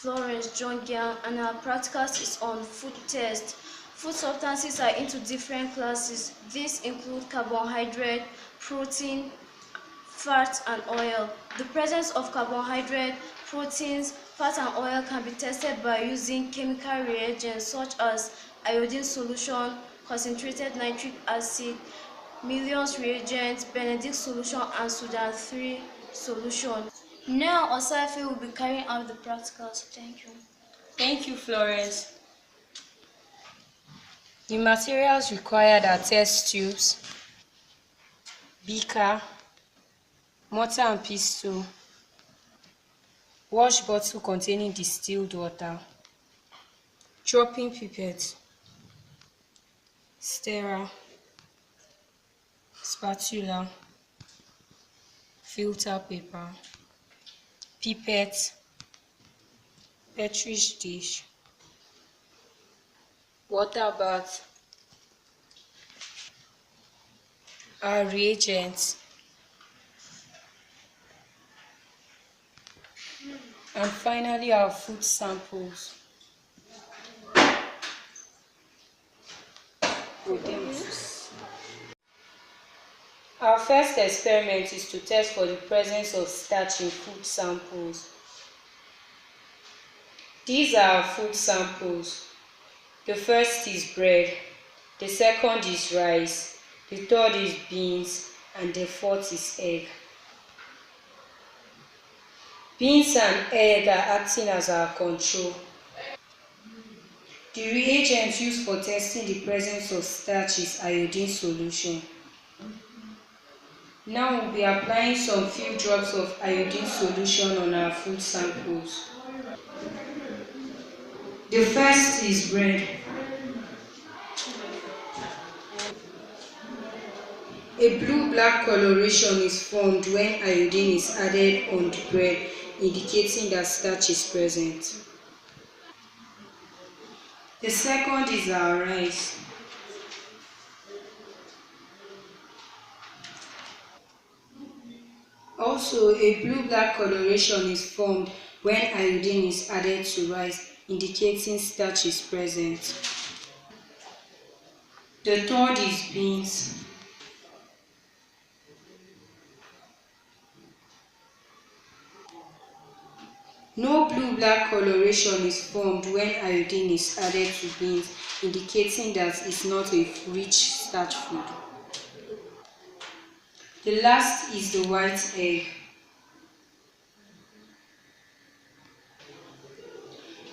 Florence Jongian, and our practicals is on food test. Food substances are into different classes. These include carbohydrate, protein, fat, and oil. The presence of carbohydrate, proteins, fat, and oil can be tested by using chemical reagents such as iodine solution, concentrated nitric acid, Millions reagents, Benedict solution, and Sudan 3 solution. Now, Osafe will be carrying out the practicals. Thank you. Thank you, Florence. The materials required are test tubes, beaker, mortar and pestle, wash bottle containing distilled water, chopping pipette, stirrer, spatula, filter paper, pipette, petri dish, water bath, our reagents, and finally our food samples. Our first experiment is to test for the presence of starch in food samples. These are our food samples. The first is bread, the second is rice, the third is beans, and the fourth is egg. Beans and egg are acting as our control. The reagent used for testing the presence of starch is iodine solution. Now we'll be applying some few drops of iodine solution on our food samples. The first is bread. A blue-black coloration is formed when iodine is added on the bread, indicating that starch is present. The second is our rice. Also, a blue-black coloration is formed when iodine is added to rice, indicating starch is present. The third is beans. No blue-black coloration is formed when iodine is added to beans, indicating that it's not a rich starch food. The last is the white egg.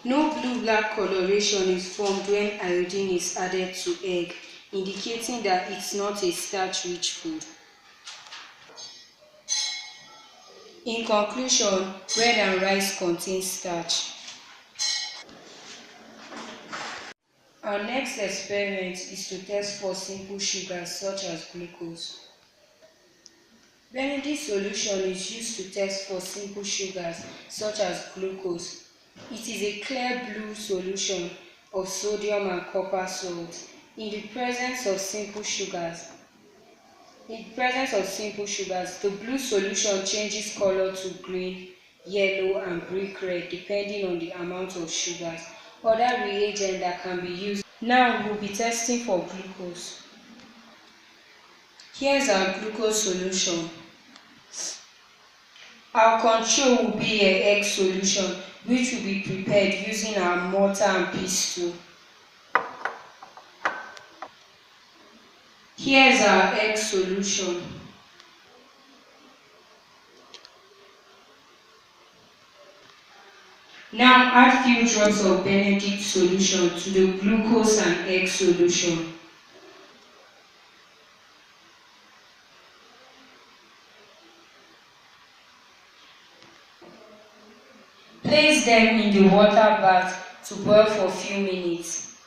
No blue-black coloration is formed when iodine is added to egg, indicating that it's not a starch-rich food. In conclusion, bread and rice contain starch. Our next experiment is to test for simple sugars such as glucose. Benedict solution is used to test for simple sugars such as glucose. It is a clear blue solution of sodium and copper salt. In the presence of simple sugars, the blue solution changes color to green, yellow, and brick red depending on the amount of sugars. Other reagents that can be used. Now we'll be testing for glucose. Here's our glucose solution. Our control will be an egg solution, which will be prepared using our mortar and pestle. Here's our egg solution. Now add few drops of Benedict solution to the glucose and egg solution. Place them in the water bath to boil for a few minutes.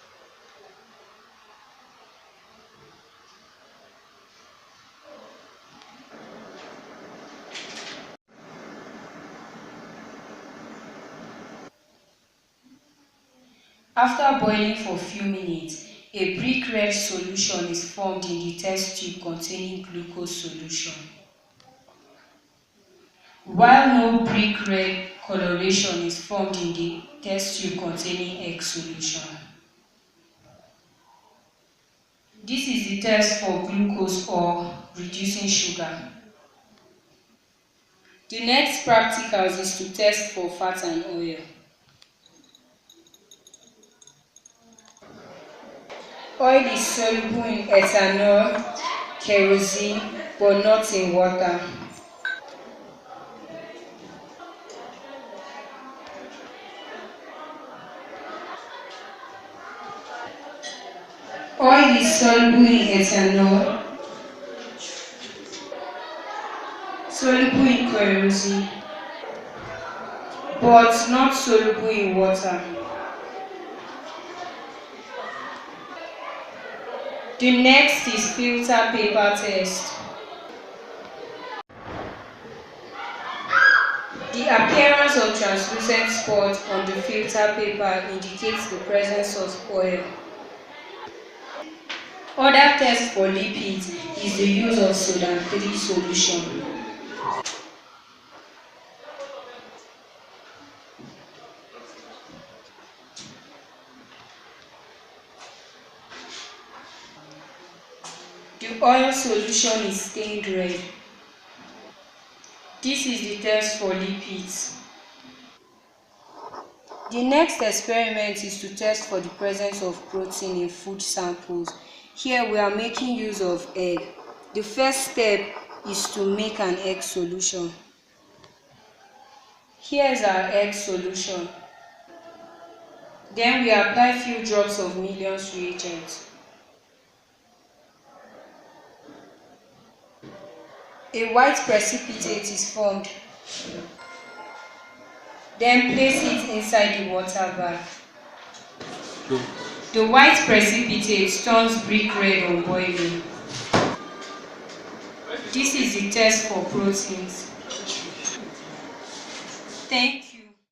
After boiling for a few minutes, a brick red solution is formed in the test tube containing glucose solution. While no brick red coloration is formed in the test tube containing egg solution. This is the test for glucose or reducing sugar. The next practicals is to test for fat and oil. Oil is soluble in ethanol, kerosene, but not in water. Oil is soluble in ethanol, soluble in kerosene, but not soluble in water. The next is filter paper test. The appearance of translucent spots on the filter paper indicates the presence of oil. Other test for lipids is the use of soda 3 solution. The oil solution is stained red. This is the test for lipids. The next experiment is to test for the presence of protein in food samples. Here we are making use of egg. The first step is to make an egg solution. Here is our egg solution. Then we apply few drops of Millions reagent. A white precipitate is formed. Then place it inside the water bath. The white precipitate turns brick red on boiling. This is the test for proteins. Thank